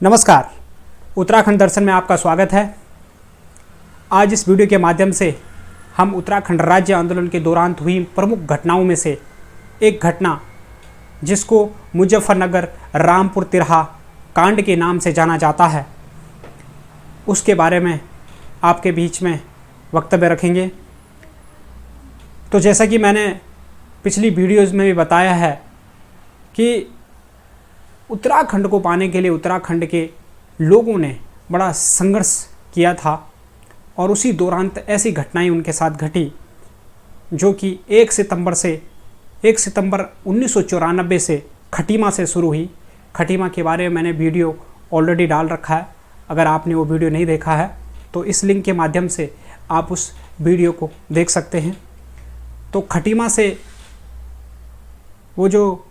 नमस्कार, उत्तराखंड दर्शन में आपका स्वागत है। आज इस वीडियो के माध्यम से हम उत्तराखंड राज्य आंदोलन के दौरान हुई प्रमुख घटनाओं में से एक घटना, जिसको मुजफ्फरनगर रामपुर तिरहा कांड के नाम से जाना जाता है, उसके बारे में आपके बीच में वक्तव्य रखेंगे। तो जैसा कि मैंने पिछली वीडियोज़ में भी बताया है कि उत्तराखंड को पाने के लिए उत्तराखंड के लोगों ने बड़ा संघर्ष किया था और उसी दौरान ऐसी घटनाएं उनके साथ घटी जो कि 1 सितंबर 1994 से खटीमा से शुरू हुई। खटीमा के बारे में मैंने वीडियो ऑलरेडी डाल रखा है। अगर आपने वो वीडियो नहीं देखा है तो इस लिंक के माध्यम से आप उस वीडियो को देख सकते हैं। तो खटीमा से वो जो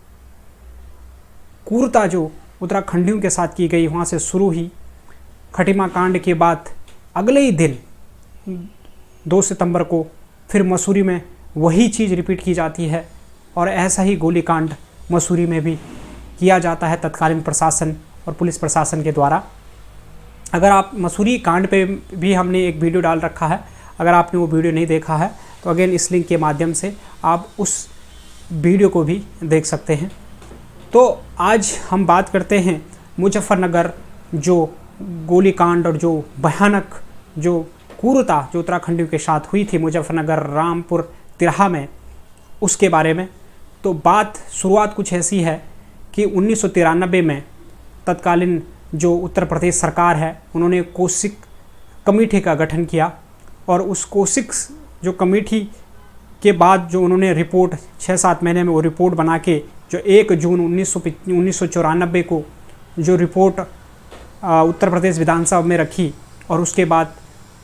क्रूरता जो उत्तराखंडियों के साथ की गई वहाँ से शुरू हुई। खटीमा कांड के बाद अगले ही दिन 2 सितंबर को फिर मसूरी में वही चीज़ रिपीट की जाती है और ऐसा ही गोलीकांड मसूरी में भी किया जाता है तत्कालीन प्रशासन और पुलिस प्रशासन के द्वारा। अगर आप मसूरी कांड पे भी हमने एक वीडियो डाल रखा है, अगर आपने वो वीडियो नहीं देखा है तो अगेन इस लिंक के माध्यम से आप उस वीडियो को भी देख सकते हैं। तो आज हम बात करते हैं मुजफ्फरनगर जो गोलीकांड और जो भयानक जो क्रूरता जो उत्तराखंडियों के साथ हुई थी मुजफ्फरनगर रामपुर तिरहा में, उसके बारे में। तो शुरुआत कुछ ऐसी है कि 1993 में तत्कालीन जो उत्तर प्रदेश सरकार है उन्होंने कोसिक कमेटी का गठन किया और उस कोसिक जो कमेटी के बाद जो उन्होंने रिपोर्ट 6-7 महीने में वो रिपोर्ट बना के जो 1 जून 1994 को जो रिपोर्ट उत्तर प्रदेश विधानसभा में रखी और उसके बाद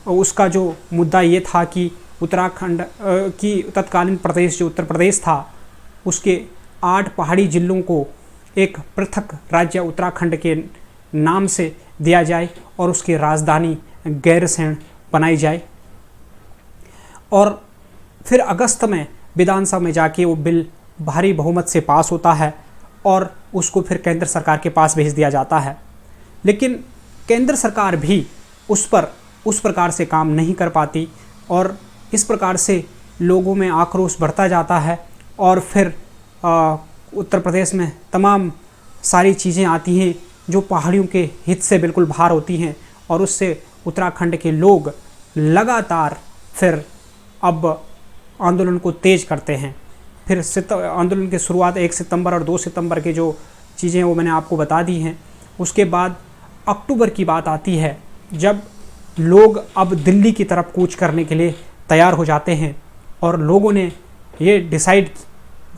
उसका जो मुद्दा ये था कि उत्तराखंड की तत्कालीन प्रदेश जो उत्तर प्रदेश था उसके 8 पहाड़ी जिलों को एक पृथक राज्य उत्तराखंड के नाम से दिया जाए और उसकी राजधानी गैरसैंण बनाई जाए। और फिर अगस्त में विधानसभा में जाके वो बिल भारी बहुमत से पास होता है और उसको फिर केंद्र सरकार के पास भेज दिया जाता है। लेकिन केंद्र सरकार भी उस प्रकार से काम नहीं कर पाती और इस प्रकार से लोगों में आक्रोश बढ़ता जाता है और फिर उत्तर प्रदेश में तमाम सारी चीज़ें आती हैं जो पहाड़ियों के हित से बिल्कुल बाहर होती हैं और उससे उत्तराखंड के लोग लगातार फिर अब आंदोलन को तेज करते हैं। फिर आंदोलन की शुरुआत 1 सितंबर और 2 सितंबर के जो चीज़ें वो मैंने आपको बता दी हैं। उसके बाद अक्टूबर की बात आती है जब लोग अब दिल्ली की तरफ कूच करने के लिए तैयार हो जाते हैं और लोगों ने ये डिसाइड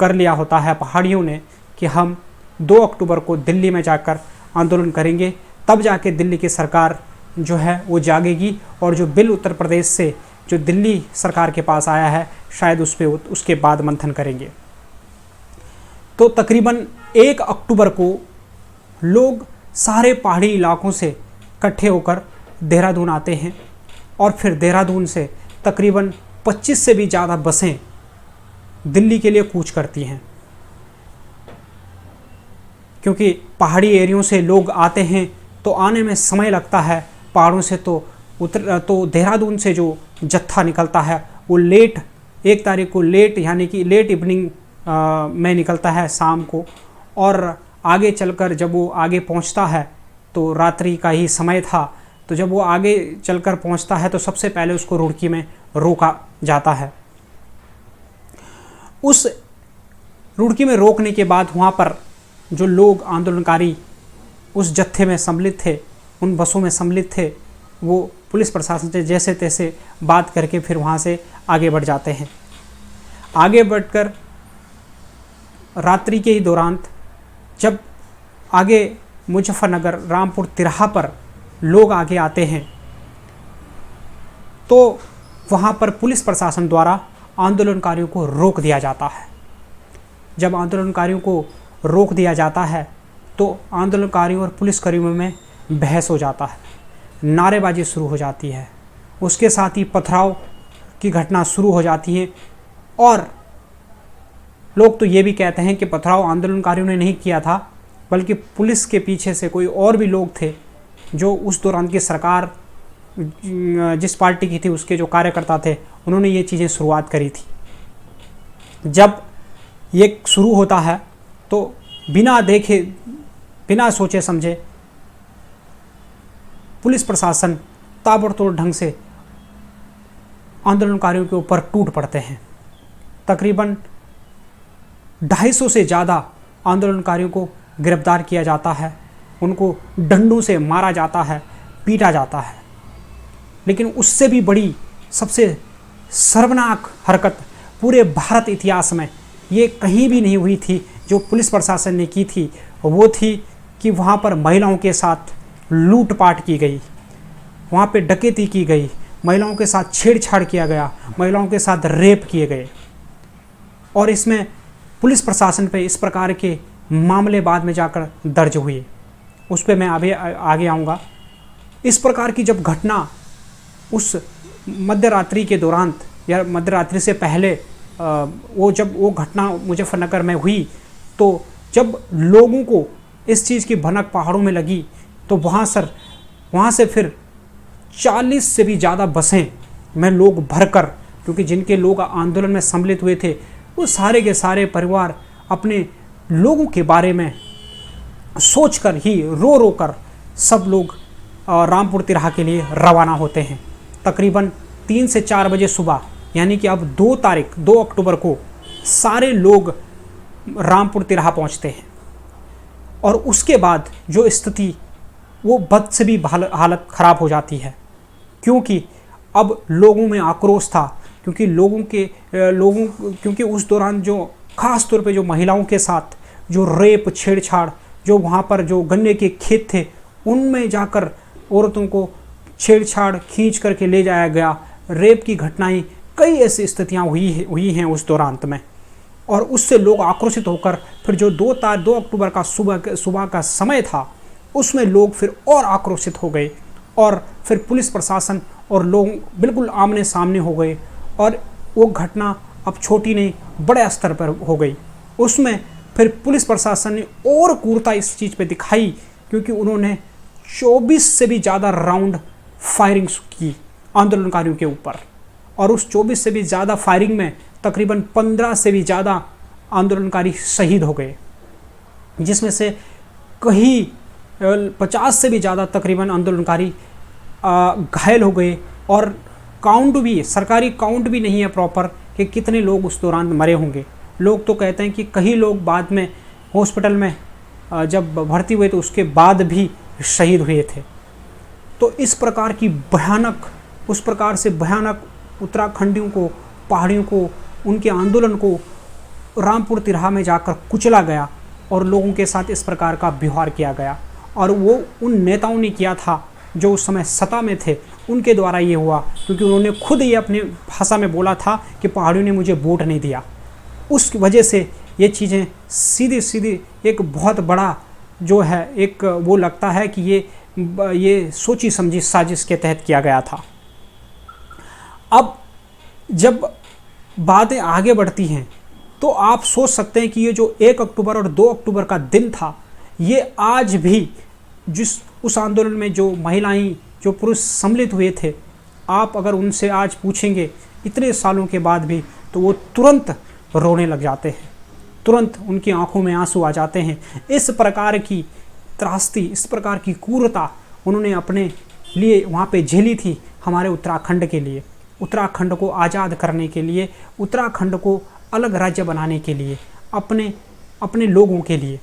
कर लिया होता है पहाड़ियों ने कि हम 2 अक्टूबर को दिल्ली में जाकर आंदोलन करेंगे। तब जाके दिल्ली की सरकार जो है वो जागेगी और जो बिल उत्तर प्रदेश से जो दिल्ली सरकार के पास आया है शायद उसके बाद मंथन करेंगे। तो तकरीबन 1 अक्टूबर को लोग सारे पहाड़ी इलाकों से इकट्ठे होकर देहरादून आते हैं और फिर देहरादून से तकरीबन 25 से भी ज़्यादा बसें दिल्ली के लिए कूच करती हैं, क्योंकि पहाड़ी एरियों से लोग आते हैं तो आने में समय लगता है। पहाड़ों से तो देहरादून से जो जत्था निकलता है वो 1 तारीख को यानी कि लेट इवनिंग में निकलता है शाम को, और आगे चलकर जब वो आगे पहुंचता है तो रात्रि का ही समय था। तो जब वो आगे चलकर पहुंचता है तो सबसे पहले उसको रुड़की में रोका जाता है। उस रुड़की में रोकने के बाद वहाँ पर जो लोग आंदोलनकारी उस जत्थे में सम्मिलित थे, उन बसों में सम्मिलित थे, वो पुलिस प्रशासन से जैसे तैसे बात करके फिर वहाँ से आगे बढ़ जाते हैं। आगे बढ़कर रात्रि के ही दौरान जब आगे मुजफ्फरनगर रामपुर तिरहा पर लोग आगे आते हैं तो वहाँ पर पुलिस प्रशासन द्वारा आंदोलनकारियों को रोक दिया जाता है। जब आंदोलनकारियों को रोक दिया जाता है तो आंदोलनकारियों और पुलिसकर्मियों में बहस हो जाता है, नारेबाजी शुरू हो जाती है, उसके साथ ही पथराव की घटना शुरू हो जाती है। और लोग तो ये भी कहते हैं कि पथराव आंदोलनकारियों ने नहीं किया था, बल्कि पुलिस के पीछे से कोई और भी लोग थे जो उस दौरान की सरकार जिस पार्टी की थी उसके जो कार्यकर्ता थे, उन्होंने ये चीज़ें शुरुआत करी थी। जब ये शुरू होता है तो बिना देखे, बिना सोचे समझे पुलिस प्रशासन ताबड़तोड़ ढंग से आंदोलनकारियों के ऊपर टूट पड़ते हैं। तकरीबन 250 से ज़्यादा आंदोलनकारियों को गिरफ्तार किया जाता है, उनको डंडों से मारा जाता है, पीटा जाता है। लेकिन उससे भी बड़ी सबसे शर्मनाक हरकत पूरे भारत इतिहास में ये कहीं भी नहीं हुई थी जो पुलिस प्रशासन ने की थी, वो थी कि वहाँ पर महिलाओं के साथ लूटपाट की गई, वहाँ पे डकैती की गई, महिलाओं के साथ छेड़छाड़ किया गया, महिलाओं के साथ रेप किए गए। और इसमें पुलिस प्रशासन पे इस प्रकार के मामले बाद में जाकर दर्ज हुए, उस पर मैं आगे आऊँगा। इस प्रकार की जब घटना उस मध्यरात्रि के दौरान या मध्यरात्रि से पहले जब वो घटना मुजफ्फरनगर में हुई, तो जब लोगों को इस चीज़ की भनक पहाड़ों में लगी तो वहाँ से फिर 40 से भी ज़्यादा बसें में लोग भरकर, क्योंकि जिनके लोग आंदोलन में सम्मिलित हुए थे वो सारे के सारे परिवार अपने लोगों के बारे में सोचकर ही रो रो कर सब लोग रामपुर तिराहा के लिए रवाना होते हैं। तकरीबन 3 से 4 बजे सुबह, यानी कि अब 2 अक्टूबर को सारे लोग रामपुर तिराहा पहुंचते हैं। और उसके बाद जो स्थिति वो बद से भी हालत ख़राब हो जाती है, क्योंकि अब लोगों में आक्रोश था, क्योंकि उस दौरान जो ख़ास तौर पे जो महिलाओं के साथ जो रेप छेड़छाड़, जो वहाँ पर जो गन्ने के खेत थे उनमें जाकर औरतों को छेड़छाड़ खींच करके ले जाया गया, रेप की घटनाएं, कई ऐसी स्थितियाँ हुई हैं उस दौरान में। और उससे लोग आक्रोशित होकर फिर जो 2 अक्टूबर का सुबह का समय था उसमें लोग फिर और आक्रोशित हो गए और फिर पुलिस प्रशासन और लोग बिल्कुल आमने सामने हो गए और वो घटना अब छोटी नहीं बड़े स्तर पर हो गई। उसमें फिर पुलिस प्रशासन ने और क्रूरता इस चीज़ पे दिखाई, क्योंकि उन्होंने 24 से भी ज़्यादा राउंड फायरिंग की आंदोलनकारियों के ऊपर, और उस 24 से भी ज़्यादा फायरिंग में तकरीबन 15 से भी ज़्यादा आंदोलनकारी शहीद हो गए, जिसमें से कहीं 50 से भी ज़्यादा तकरीबन आंदोलनकारी घायल हो गए। और काउंट भी, सरकारी काउंट भी नहीं है प्रॉपर कि कितने लोग उस दौरान मरे होंगे। लोग तो कहते हैं कि कई लोग बाद में हॉस्पिटल में जब भर्ती हुए तो उसके बाद भी शहीद हुए थे। तो इस प्रकार की भयानक, उस प्रकार से भयानक उत्तराखंडियों को, पहाड़ियों को, उनके आंदोलन को रामपुर तिराहा में जाकर कुचला गया और लोगों के साथ इस प्रकार का व्यवहार किया गया। और वो उन नेताओं ने किया था जो उस समय सत्ता में थे, उनके द्वारा ये हुआ, क्योंकि उन्होंने खुद ये अपनी भाषा में बोला था कि पहाड़ियों ने मुझे वोट नहीं दिया। उस वजह से ये चीज़ें सीधी सीधी एक बहुत बड़ा जो है एक वो लगता है कि ये सोची समझी साजिश के तहत किया गया था। अब जब बातें आगे बढ़ती हैं तो आप सोच सकते हैं कि ये जो 1 अक्टूबर और 2 अक्टूबर का दिन था, ये आज भी उस आंदोलन में जो महिलाएं, जो पुरुष सम्मिलित हुए थे, आप अगर उनसे आज पूछेंगे इतने सालों के बाद भी, तो वो तुरंत रोने लग जाते हैं, तुरंत उनकी आंखों में आंसू आ जाते हैं। इस प्रकार की त्रासदी, इस प्रकार की क्रूरता उन्होंने अपने लिए वहाँ पे झेली थी, हमारे उत्तराखंड के लिए, उत्तराखंड को आज़ाद करने के लिए, उत्तराखंड को अलग राज्य बनाने के लिए, अपने लोगों के लिए।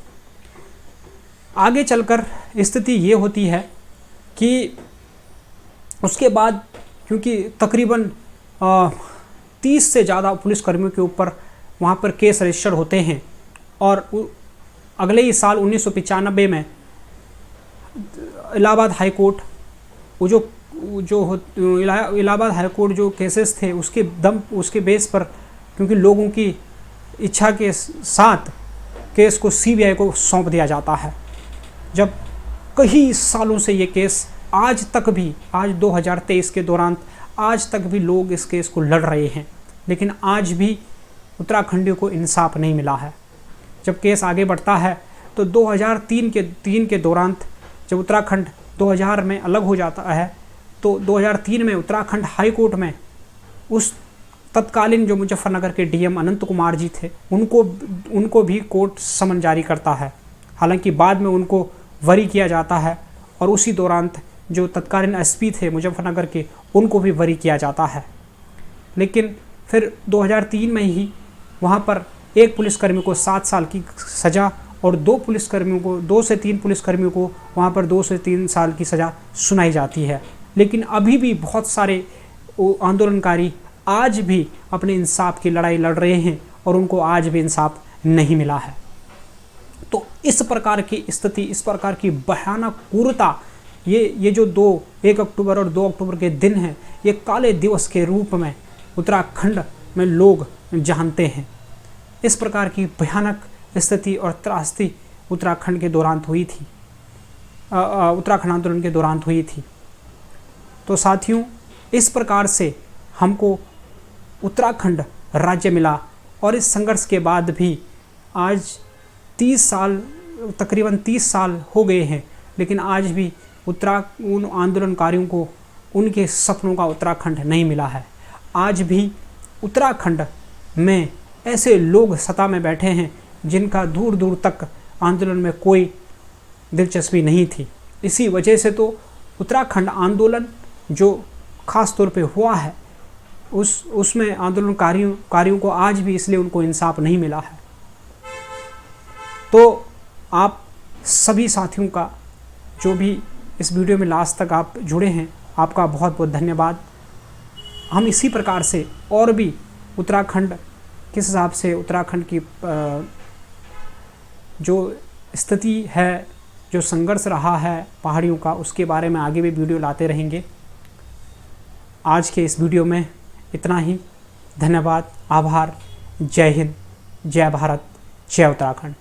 आगे चलकर स्थिति ये होती है कि उसके बाद, क्योंकि तकरीबन 30 से ज़्यादा पुलिसकर्मियों के ऊपर वहाँ पर केस रजिस्टर होते हैं, और अगले ही साल 1995 में Allahabad high court, Allahabad high court जो केसेस थे उसके बेस पर, क्योंकि लोगों की इच्छा के साथ केस को सीबीआई को सौंप दिया जाता है। जब कई सालों से ये केस आज तक भी, आज 2023 के दौरान आज तक भी लोग इस केस को लड़ रहे हैं, लेकिन आज भी उत्तराखंडियों को इंसाफ नहीं मिला है। जब केस आगे बढ़ता है तो 2003 के दौरान जब उत्तराखंड 2000 में अलग हो जाता है, तो 2003 में उत्तराखंड हाई कोर्ट में उस तत्कालीन जो मुजफ्फरनगर के डीएम अनंत कुमार जी थे उनको भी कोर्ट समन जारी करता है। हालांकि बाद में उनको वरी किया जाता है और उसी दौरान जो तत्कालीन एसपी थे मुजफ्फरनगर के उनको भी वरी किया जाता है। लेकिन फिर 2003 में ही वहाँ पर एक पुलिसकर्मी को 7 साल की सज़ा और 2 से 3 पुलिसकर्मियों को वहाँ पर 2 से 3 साल की सज़ा सुनाई जाती है। लेकिन अभी भी बहुत सारे आंदोलनकारी आज भी अपने इंसाफ की लड़ाई लड़ रहे हैं और उनको आज भी इंसाफ नहीं मिला है। तो इस प्रकार की स्थिति, इस प्रकार की भयानक क्रूरता, ये जो 1 अक्टूबर और 2 अक्टूबर के दिन हैं, ये काले दिवस के रूप में उत्तराखंड में लोग जानते हैं। इस प्रकार की भयानक स्थिति और त्रासदी उत्तराखंड के दौरान हुई थी, उत्तराखंड आंदोलन के दौरान हुई थी। तो साथियों, इस प्रकार से हमको उत्तराखंड राज्य मिला और इस संघर्ष के बाद भी आज 30 साल, तकरीबन 30 साल हो गए हैं, लेकिन आज भी उन आंदोलनकारियों को उनके सपनों का उत्तराखंड नहीं मिला है। आज भी उत्तराखंड में ऐसे लोग सत्ता में बैठे हैं जिनका दूर दूर तक आंदोलन में कोई दिलचस्पी नहीं थी। इसी वजह से तो उत्तराखंड आंदोलन जो ख़ास तौर पे हुआ है उसमें आंदोलनकारियों को आज भी इसलिए उनको इंसाफ नहीं मिला है। तो आप सभी साथियों का जो भी इस वीडियो में लास्ट तक आप जुड़े हैं, आपका बहुत बहुत धन्यवाद। हम इसी प्रकार से और भी उत्तराखंड किस हिसाब से उत्तराखंड की जो स्थिति है, जो संघर्ष रहा है पहाड़ियों का, उसके बारे में आगे भी वीडियो लाते रहेंगे। आज के इस वीडियो में इतना ही। धन्यवाद, आभार, जय हिंद, जय भारत, जय उत्तराखंड।